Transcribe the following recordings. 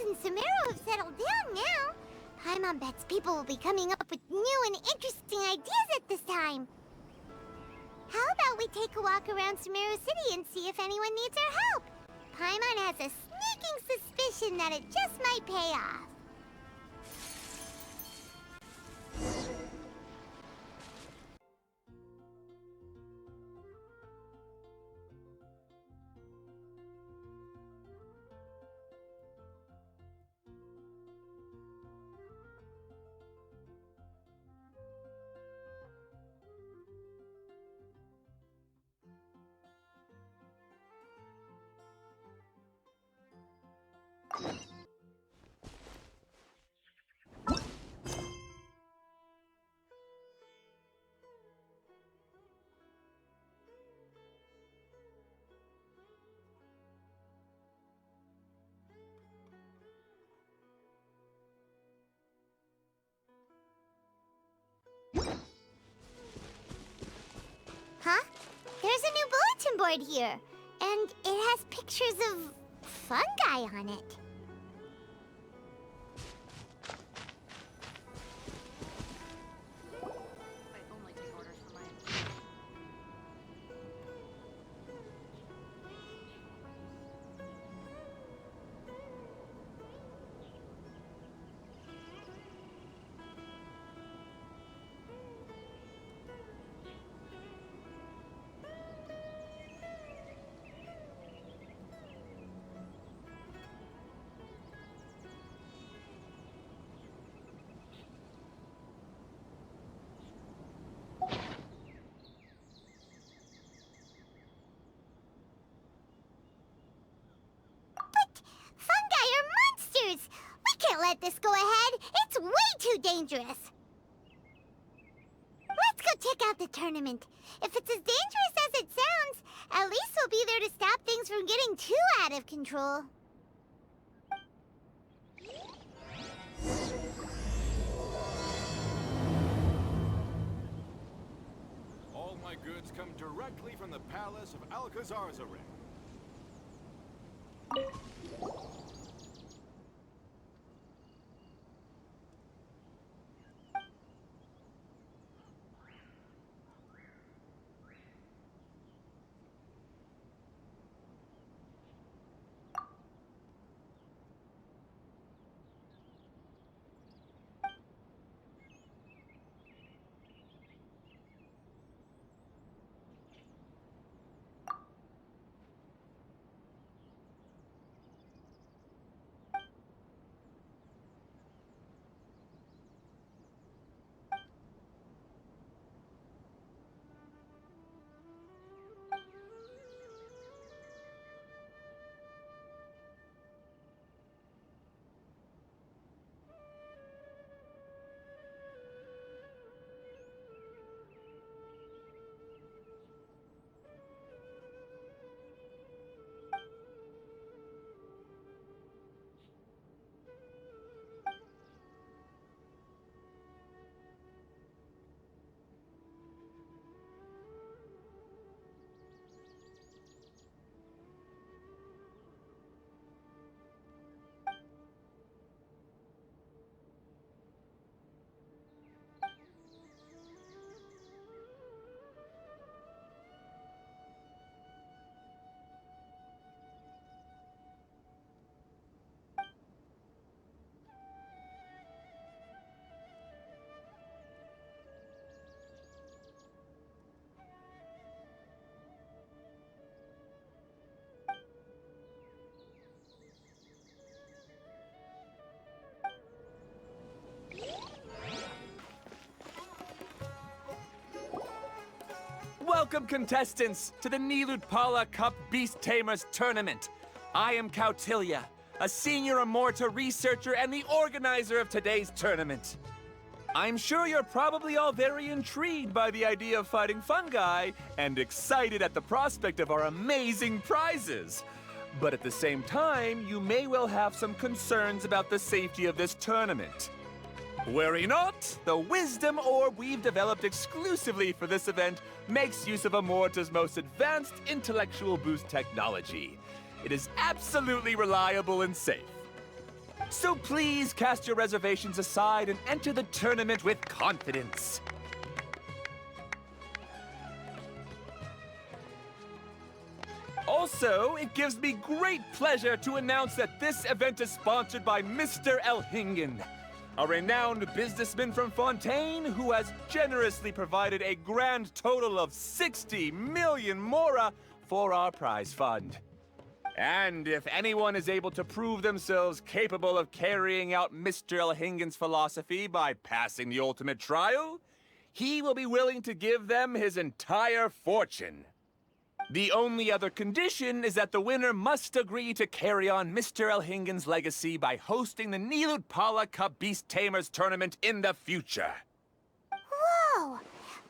and Sumeru have settled down now. Paimon bets people will be coming up with new and interesting ideas at this time. How about we take a walk around Sumeru City and see if anyone needs our help? Paimon has a sneaking suspicion that it just might pay off. Huh? There's a new bulletin board here, and it has pictures of fungi on it. Fungi are monsters! We can't let this go ahead! It's way too dangerous! Let's go check out the tournament. If it's as dangerous as it sounds, at least we'll be there to stop things from getting too out of control. All my goods come directly from the palace of Alcazarzarin. Welcome, contestants, to the Nilutpala Cup Beast Tamers Tournament. I am Cautilia, a senior Amorta researcher and the organizer of today's tournament. I'm sure you're probably all very intrigued by the idea of fighting fungi and excited at the prospect of our amazing prizes. But at the same time, you may well have some concerns about the safety of this tournament. Worry not, the wisdom orb we've developed exclusively for this event makes use of Amorta's most advanced intellectual boost technology. It is absolutely reliable and safe. So please cast your reservations aside and enter the tournament with confidence. Also, it gives me great pleasure to announce that this event is sponsored by Mr. Elhingen, a renowned businessman from Fontaine who has generously provided a grand total of 60 million mora for our prize fund. And if anyone is able to prove themselves capable of carrying out Mr. Elhingen's philosophy by passing the ultimate trial, he will be willing to give them his entire fortune. The only other condition is that the winner must agree to carry on Mr. Elhingen's legacy by hosting the Nilut Pala Cup Beast Tamers tournament in the future. Whoa!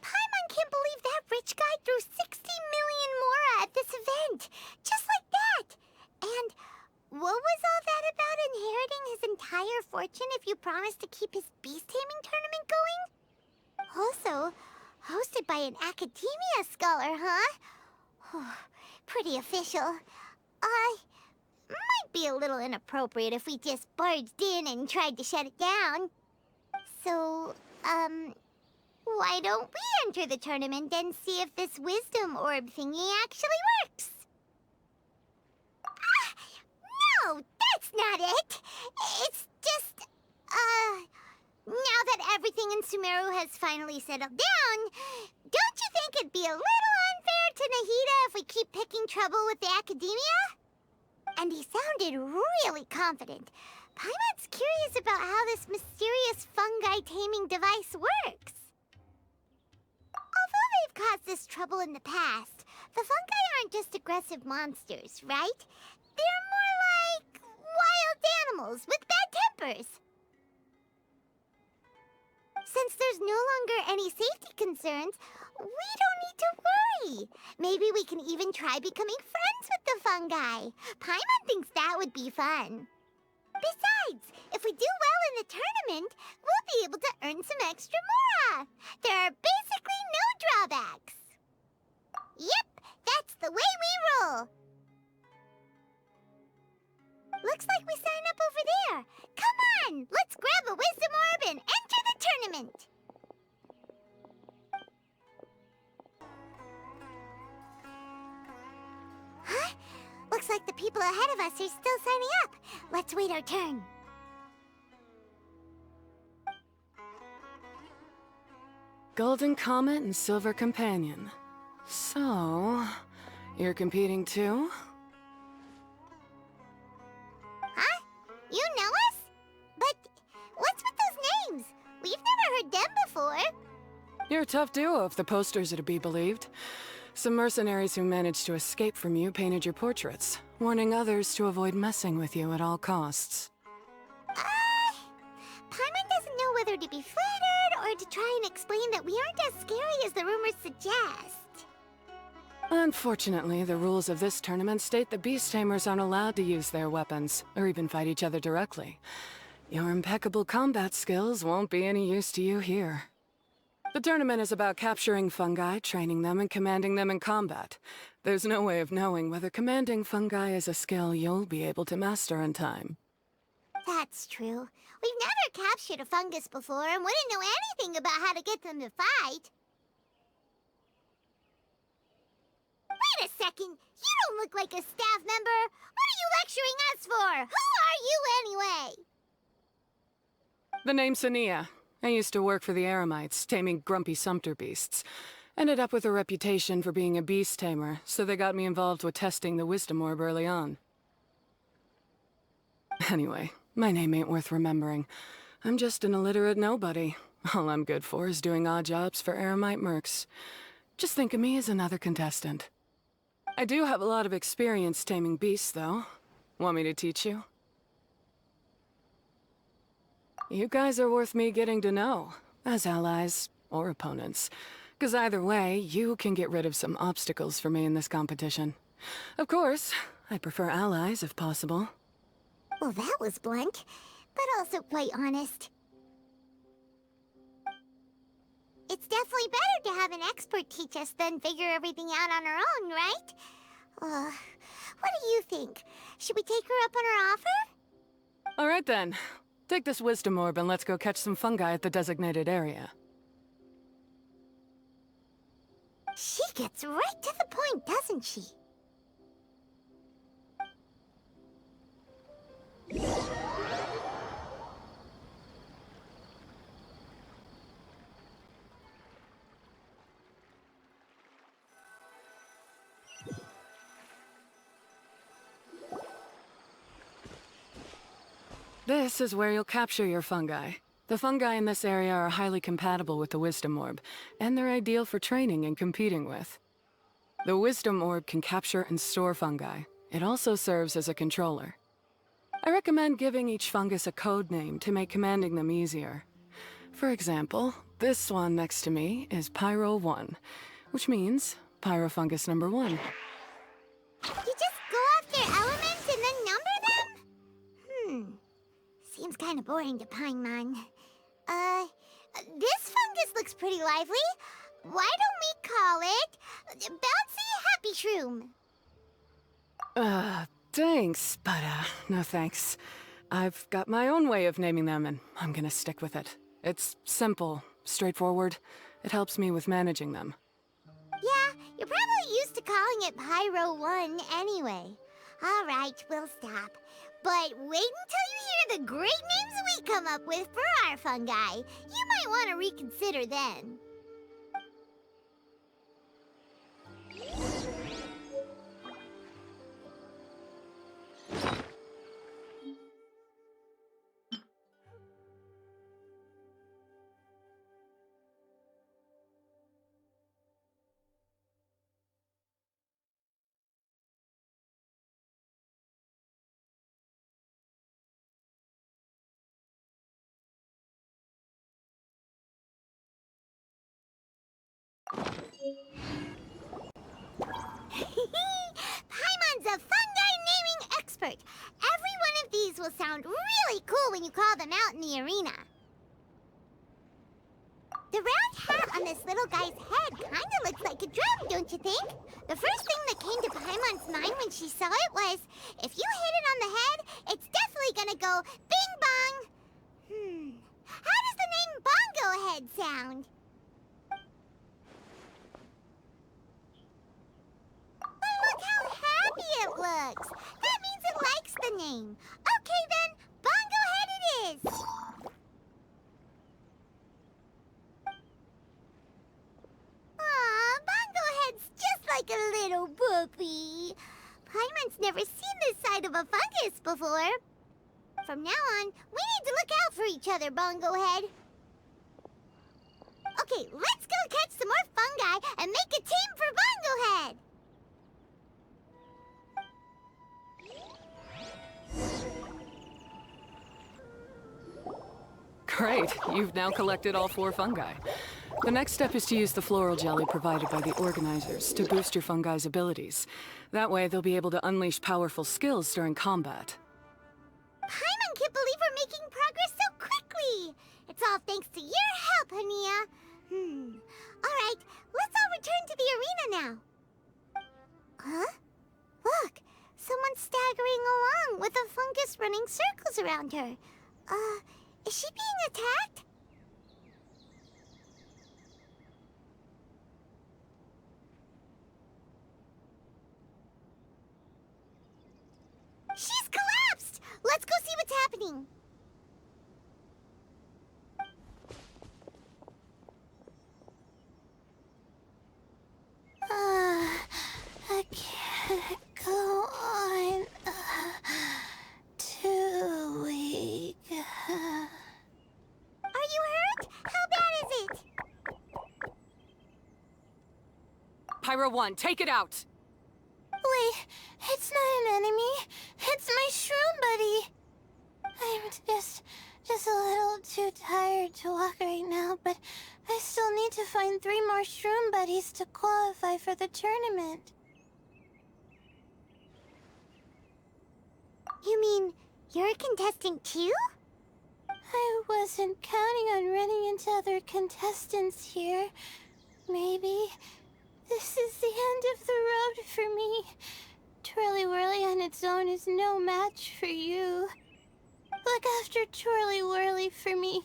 Paimon can't believe that rich guy threw 60 million mora at this event. Just like that. And what was all that about inheriting his entire fortune if you promise to keep his beast taming tournament going? Also, hosted by an academia scholar, huh? Pretty official. Might be a little inappropriate if we just barged in and tried to shut it down. So, why don't we enter the tournament and see if this wisdom orb thingy actually works? No, that's not it! It's just, now that everything in Sumeru has finally settled down, don't you think it'd be a little unfair to Nahida if we keep picking trouble with the academia? And he sounded really confident. Paimon's curious about how this mysterious fungi taming device works. Although they've caused us trouble in the past, the fungi aren't just aggressive monsters, right? They're more like wild animals with bad tempers. Since there's no longer any safety concerns, we don't need to worry. Maybe we can even try becoming friends with the fungi. Paimon thinks that would be fun. Besides, if we do well in the tournament, we'll be able to earn some extra mora. There are basically no drawbacks. Yep, that's the way we roll. Looks like we sign up over there. Come on, let's grab a wisdom orb and enter the tournament. Huh? Looks like the people ahead of us are still signing up. Let's wait our turn. Golden Comet and Silver Companion. So, you're competing too? Huh? You know us? But what's with those names? We've never heard them before. You're a tough duo if the posters are to be believed. Some mercenaries who managed to escape from you painted your portraits, warning others to avoid messing with you at all costs. Paimon doesn't know whether to be flattered or to try and explain that we aren't as scary as the rumors suggest. Unfortunately, the rules of this tournament state that beast tamers aren't allowed to use their weapons, or even fight each other directly. Your impeccable combat skills won't be any use to you here. The tournament is about capturing fungi, training them, and commanding them in combat. There's no way of knowing whether commanding fungi is a skill you'll be able to master in time. That's true. We've never captured a fungus before and wouldn't know anything about how to get them to fight. Wait a second! You don't look like a staff member! What are you lecturing us for? Who are you anyway? The name's Sania. I used to work for the Eremites, taming grumpy sumpter beasts. Ended up with a reputation for being a beast tamer, so they got me involved with testing the wisdom orb early on. Anyway, my name ain't worth remembering. I'm just an illiterate nobody. All I'm good for is doing odd jobs for Eremite mercs. Just think of me as another contestant. I do have a lot of experience taming beasts, though. Want me to teach you? You guys are worth me getting to know, as allies or opponents. 'Cause either way, you can get rid of some obstacles for me in this competition. Of course, I prefer allies if possible. Well, that was blunt, but also quite honest. It's definitely better to have an expert teach us than figure everything out on our own, right? What do you think? Should we take her up on her offer? All right. right then. Take this wisdom orb and let's go catch some fungi at the designated area. She gets right to the point, doesn't she? This is where you'll capture your fungi. The fungi in this area are highly compatible with the Wisdom Orb, and they're ideal for training and competing with. The Wisdom Orb can capture and store fungi. It also serves as a controller. I recommend giving each fungus a code name to make commanding them easier. For example, this one next to me is Pyro 1, which means Pyrofungus number 1. You just go off their elements and then number them? Seems kind of boring to Paimon. This fungus looks pretty lively. Why don't we call it Bouncy Happy Shroom? Thanks, but no thanks. I've got my own way of naming them, and I'm gonna stick with it. It's simple, straightforward. It helps me with managing them. Yeah, you're probably used to calling it Pyro 1 anyway. All right, we'll stop. But wait until you hear the great names we come up with for our fungi. You might want to reconsider then. Paimon's a fungi naming expert. Every one of these will sound really cool when you call them out in the arena. The round hat on this little guy's head kinda looks like a drum, don't you think? The first thing that came to Paimon's mind when she saw it was, if you hit it on the head, it's definitely gonna go bing bong. How does the name Bongo Head sound? Look how happy it looks! That means it likes the name. Okay then, Bongo Head it is! Aw, Bongo Head's just like a little puppy. Paimon's never seen this side of a fungus before. From now on, we need to look out for each other, Bongo Head. Okay, let's go catch some more fungi and make a team for Bongo Head! Great, you've now collected all 4 fungi. The next step is to use the floral jelly provided by the organizers to boost your fungi's abilities. That way, they'll be able to unleash powerful skills during combat. Paimon can't believe we're making progress so quickly! It's all thanks to your help, Hania. Alright, let's all return to the arena now. Huh? Look, someone's staggering along with a fungus running circles around her. Is she being attacked? She's collapsed! Let's go see what's happening. I can't go on. Too weak. Are you hurt? How bad is it? Pyro 1, take it out! Wait, it's not an enemy. It's my shroom buddy. I'm just a little too tired to walk right now, but I still need to find 3 more shroom buddies to qualify for the tournament. You mean you're a contestant too? I wasn't counting on running into other contestants here. Maybe this is the end of the road for me. Twirly Whirly on its own is no match for you. Look after Twirly Whirly for me.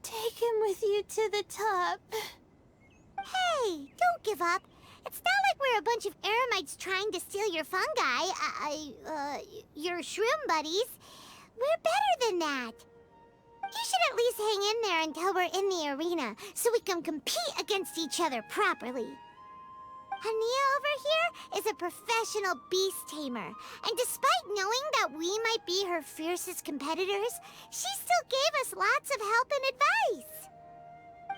Take him with you to the top. Hey, don't give up. It's not like we're a bunch of eremites trying to steal your fungi. Your shroom buddies. We're better than that. You should at least hang in there until we're in the arena, so we can compete against each other properly. Hania over here is a professional beast tamer, and despite knowing that we might be her fiercest competitors, she still gave us lots of help and advice.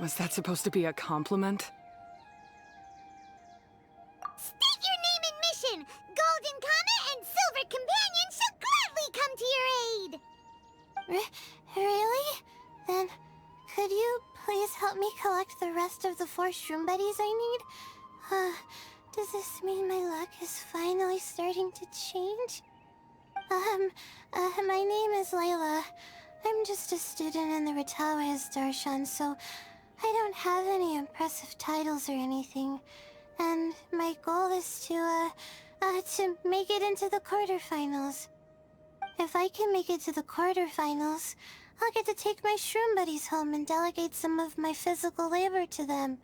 Was that supposed to be a compliment? State your name and mission! Golden Comet and Silver Companion shall gladly come to your aid! Really? Then, could you please help me collect the rest of the 4 shroom buddies I need? Does this mean my luck is finally starting to change? My name is Layla. I'm just a student in the Ratawa's Darshan, so I don't have any impressive titles or anything. And my goal is to make it into the quarterfinals. If I can make it to the quarterfinals, I'll get to take my shroom buddies home and delegate some of my physical labor to them.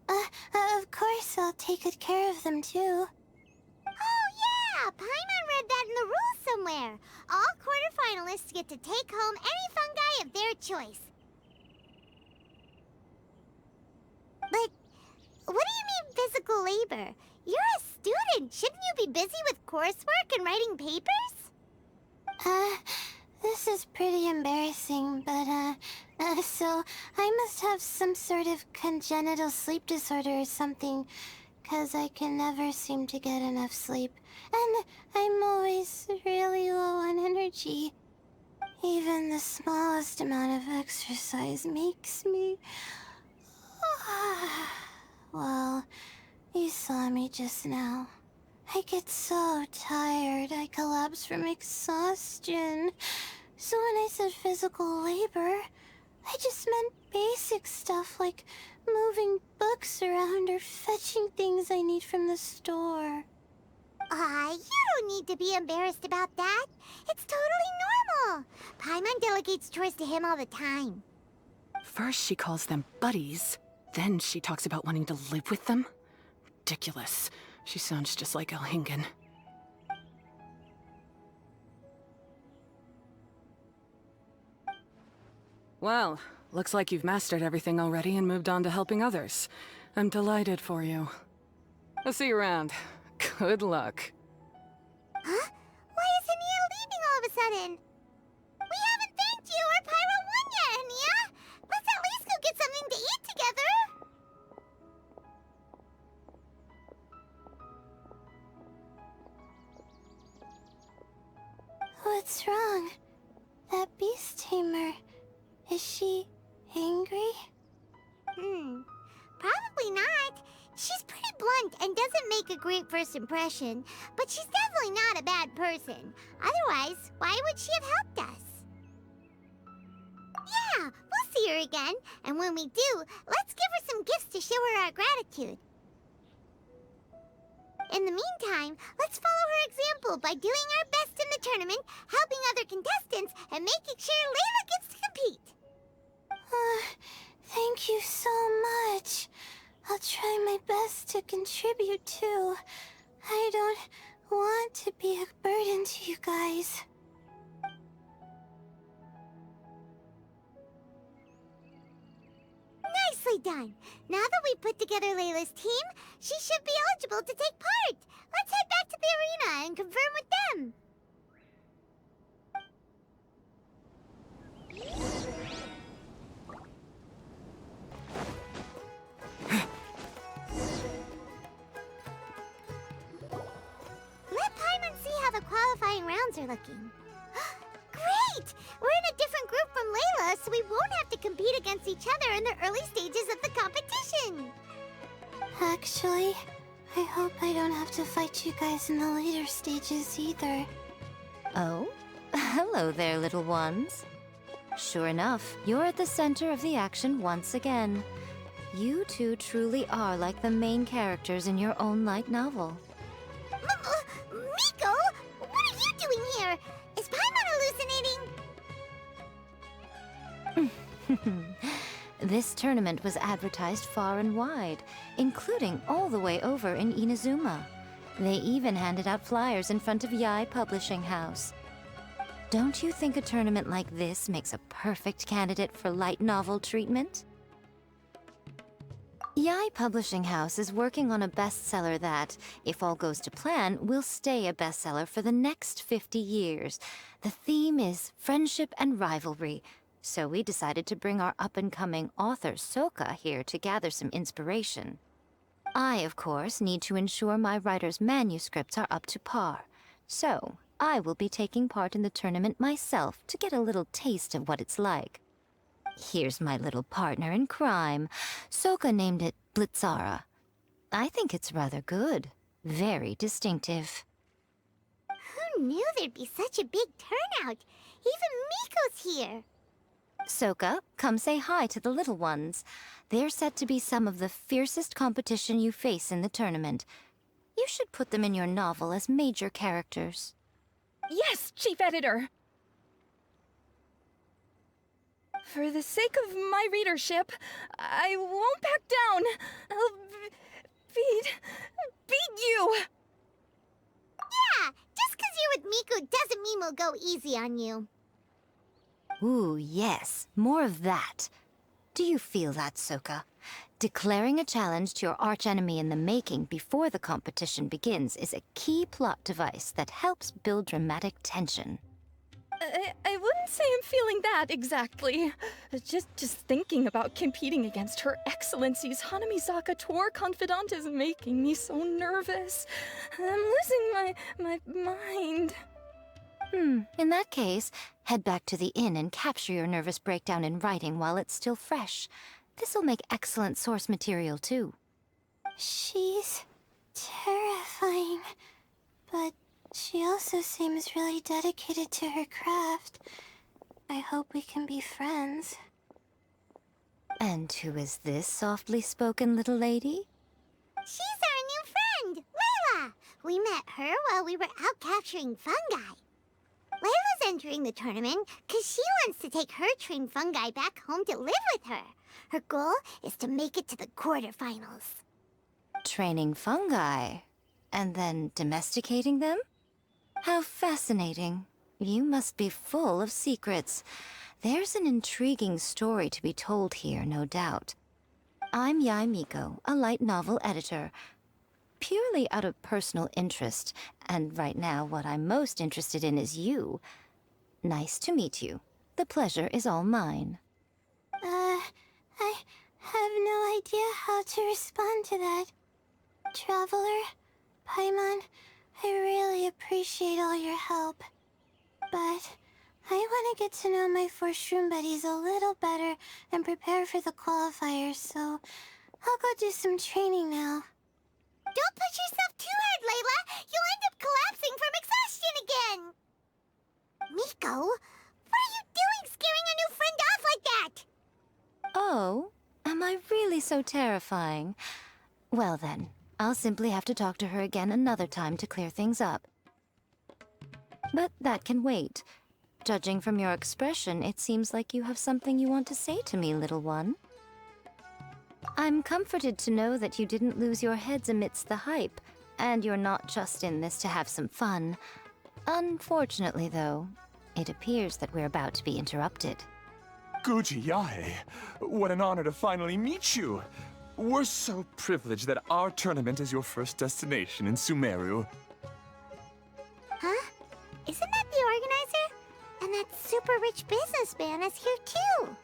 Of course, I'll take good care of them, too. Oh, yeah! Paimon read that in the rules somewhere. All quarterfinalists get to take home any fungi of their choice. But what do you mean physical labor? You're a student. Shouldn't you be busy with coursework and writing papers? This is pretty embarrassing, but, so I must have some sort of congenital sleep disorder or something, 'cause I can never seem to get enough sleep, and I'm always really low on energy. Even the smallest amount of exercise makes me... Well, you saw me just now. I get so tired, I collapse from exhaustion. So when I said physical labor, I just meant basic stuff like moving books around or fetching things I need from the store. You don't need to be embarrassed about that. It's totally normal. Paimon delegates chores to him all the time. First she calls them buddies, then she talks about wanting to live with them? Ridiculous. She sounds just like Elhingen. Well, looks like you've mastered everything already and moved on to helping others. I'm delighted for you. I'll see you around. Good luck. Huh? Why is Hania leaving all of a sudden? We haven't thanked you or Pyro won yet, Hania! Let's at least go get something to eat together! What's wrong? That beast tamer... Is she angry? Probably not. She's pretty blunt and doesn't make a great first impression, but she's definitely not a bad person. Otherwise, why would she have helped us? Yeah, we'll see her again, and when we do, let's give her some gifts to show her our gratitude. In the meantime, let's follow her example by doing our best in the tournament, helping other contestants, and making sure Layla gets to compete. Thank you so much. I'll try my best to contribute too. I don't want to be a burden to you guys. Nicely done. Now that we put together Layla's team, she should be eligible to take part. Let's head back to the arena and confirm with them. Let Paimon see how the qualifying rounds are looking. Great! We're in a different group from Layla, so we won't have to compete against each other in the early stages of the competition. Actually, I hope I don't have to fight you guys in the later stages either. Oh? Hello there, little ones. Sure enough, you're at the center of the action once again. You two truly are like the main characters in your own light novel. Miko? What are you doing here? Is Paimon hallucinating? This tournament was advertised far and wide, including all the way over in Inazuma. They even handed out flyers in front of Yai Publishing House. Don't you think a tournament like this makes a perfect candidate for light novel treatment? Yai Publishing House is working on a bestseller that, if all goes to plan, will stay a bestseller for the next 50 years. The theme is friendship and rivalry, so we decided to bring our up-and-coming author Soka here to gather some inspiration. I, of course, need to ensure my writer's manuscripts are up to par, so I will be taking part in the tournament myself to get a little taste of what it's like. Here's my little partner in crime. Soka named it Blitzara. I think it's rather good. Very distinctive. Who knew there'd be such a big turnout? Even Miko's here. Soka, come say hi to the little ones. They're set to be some of the fiercest competition you face in the tournament. You should put them in your novel as major characters. Yes, Chief Editor! For the sake of my readership, I won't back down. I'll beat you! Yeah, just 'cause you're with Miko doesn't mean we'll go easy on you. Ooh, yes. More of that. Do you feel that, Soka? Declaring a challenge to your archenemy in the making before the competition begins is a key plot device that helps build dramatic tension. I wouldn't say I'm feeling that exactly. Just thinking about competing against Her Excellency's Hanamizaka tour confidant is making me so nervous. I'm losing my mind. In that case, head back to the inn and capture your nervous breakdown in writing while it's still fresh. This'll make excellent source material, too. She's terrifying, but she also seems really dedicated to her craft. I hope we can be friends. And who is this softly spoken little lady? She's our new friend, Layla! We met her while we were out capturing fungi. Layla's entering the tournament because she wants to take her trained fungi back home to live with her. Her goal is to make it to the quarterfinals. Training fungi, and then domesticating them? How fascinating. You must be full of secrets. There's an intriguing story to be told here, no doubt. I'm Yai Miko, a light novel editor. Purely out of personal interest, and right now what I'm most interested in is you. Nice to meet you. The pleasure is all mine. I have no idea how to respond to that. Traveler, Paimon, I really appreciate all your help. But I want to get to know my 4 shroom buddies a little better and prepare for the qualifiers, so I'll go do some training now. Don't push yourself too hard, Layla! You'll end up collapsing from exhaustion again! Miko, what are you doing scaring a new friend off like that? Oh, am I really so terrifying? Well then, I'll simply have to talk to her again another time to clear things up. But that can wait. Judging from your expression, it seems like you have something you want to say to me, little one. I'm comforted to know that you didn't lose your heads amidst the hype, and you're not just in this to have some fun. Unfortunately, though, it appears that we're about to be interrupted. Guji Yae, what an honor to finally meet you. We're so privileged that our tournament is your first destination in Sumeru. Huh? Isn't that the organizer? And that super rich businessman is here too.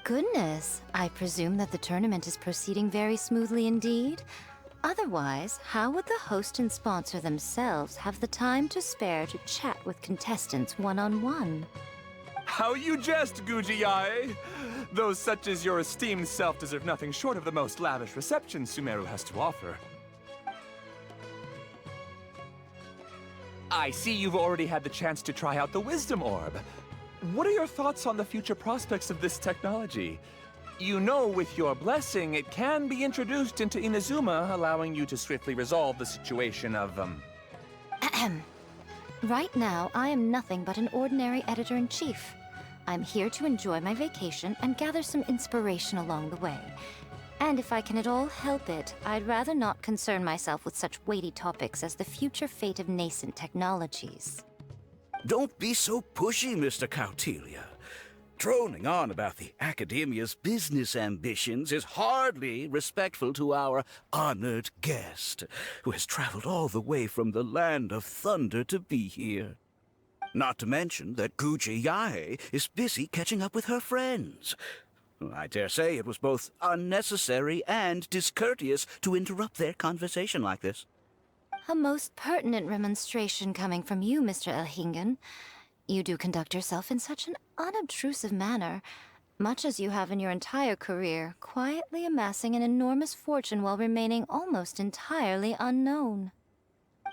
Goodness, I presume that the tournament is proceeding very smoothly indeed. Otherwise, how would the host and sponsor themselves have the time to spare to chat with contestants one-on-one? How you jest, Guji Yae! Those such as your esteemed self deserve nothing short of the most lavish reception Sumeru has to offer. I see you've already had the chance to try out the Wisdom Orb. What are your thoughts on the future prospects of this technology? You know, with your blessing, it can be introduced into Inazuma, allowing you to swiftly resolve the situation of, Right now, I am nothing but an ordinary editor-in-chief. I'm here to enjoy my vacation and gather some inspiration along the way. And if I can at all help it, I'd rather not concern myself with such weighty topics as the future fate of nascent technologies. Don't be so pushy, Mr. Cautelia. Droning on about the Academia's business ambitions is hardly respectful to our honored guest, who has traveled all the way from the land of thunder to be here. Not to mention that Guji Yae is busy catching up with her friends. I dare say it was both unnecessary and discourteous to interrupt their conversation like this. A most pertinent remonstration coming from you, Mr. Elhingen. You do conduct yourself in such an unobtrusive manner, much as you have in your entire career, quietly amassing an enormous fortune while remaining almost entirely unknown.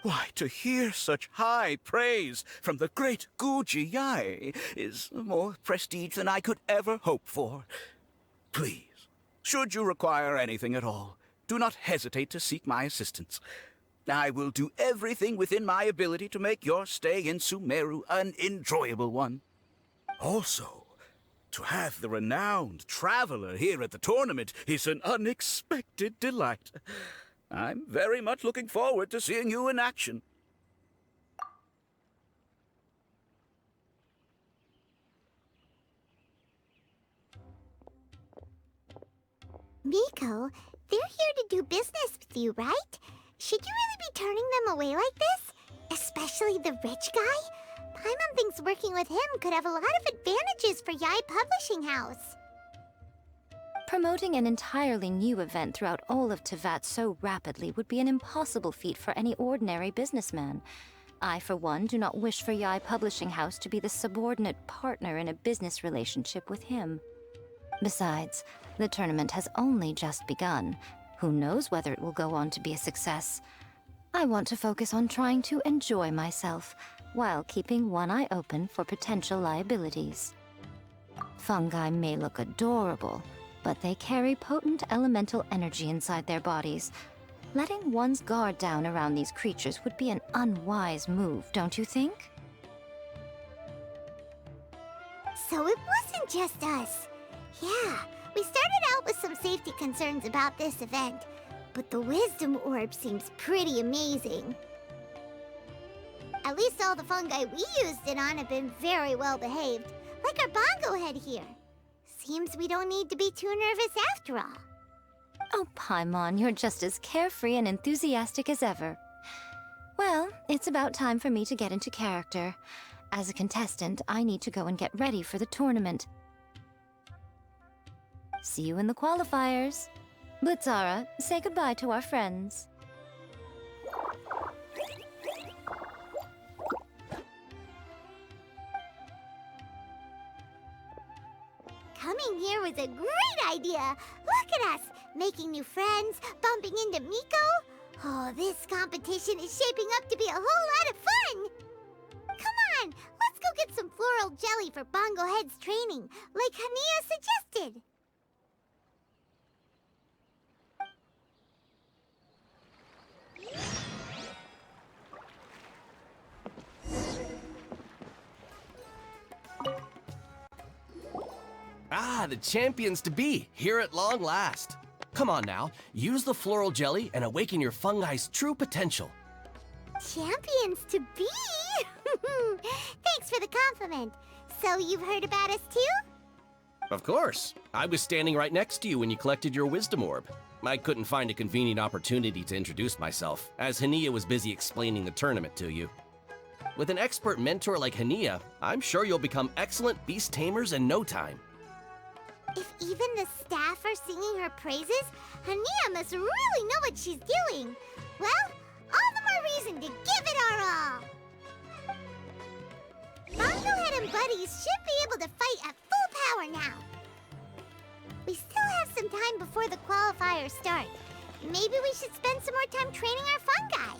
Why, to hear such high praise from the great Guji Yae is more prestige than I could ever hope for. Please, should you require anything at all, do not hesitate to seek my assistance. I will do everything within my ability to make your stay in Sumeru an enjoyable one. Also, to have the renowned traveler here at the tournament is an unexpected delight. I'm very much looking forward to seeing you in action. Miko, they're here to do business with you, right? Should you really be turning them away like this? Especially the rich guy? Paimon thinks working with him could have a lot of advantages for Yae Publishing House. Promoting an entirely new event throughout all of Teyvat so rapidly would be an impossible feat for any ordinary businessman. I, for one, do not wish for Yae Publishing House to be the subordinate partner in a business relationship with him. Besides, the tournament has only just begun. Who knows whether it will go on to be a success? I want to focus on trying to enjoy myself, while keeping one eye open for potential liabilities. Fungi may look adorable, but they carry potent elemental energy inside their bodies. Letting one's guard down around these creatures would be an unwise move, don't you think? So it wasn't just us. Yeah, we started out with some safety concerns about this event, but the wisdom orb seems pretty amazing. At least all the fungi we used it on have been very well behaved, like our bongo head here. Seems we don't need to be too nervous after all. Oh, Paimon, you're just as carefree and enthusiastic as ever. Well, it's about time for me to get into character. As a contestant, I need to go and get ready for the tournament. See you in the qualifiers. Blitzara, say goodbye to our friends. Coming here was a great idea! Look at us! Making new friends, bumping into Miko. Oh, this competition is shaping up to be a whole lot of fun! Come on, let's go get some floral jelly for Bongo Head's training, like Hania suggested. Ah, the champions to be, here at long last. Come on now, use the floral jelly and awaken your fungi's true potential. Champions to be? Thanks for the compliment. So you've heard about us too? Of course. I was standing right next to you when you collected your wisdom orb. I couldn't find a convenient opportunity to introduce myself, as Hania was busy explaining the tournament to you. With an expert mentor like Hania, I'm sure you'll become excellent beast tamers in no time. If even the staff are singing her praises, Hania must really know what she's doing. Well, all the more reason to give it our all. Bongohead and buddies should be able to fight at full power now. We still have some time before the qualifiers start. Maybe we should spend some more time training our fungi.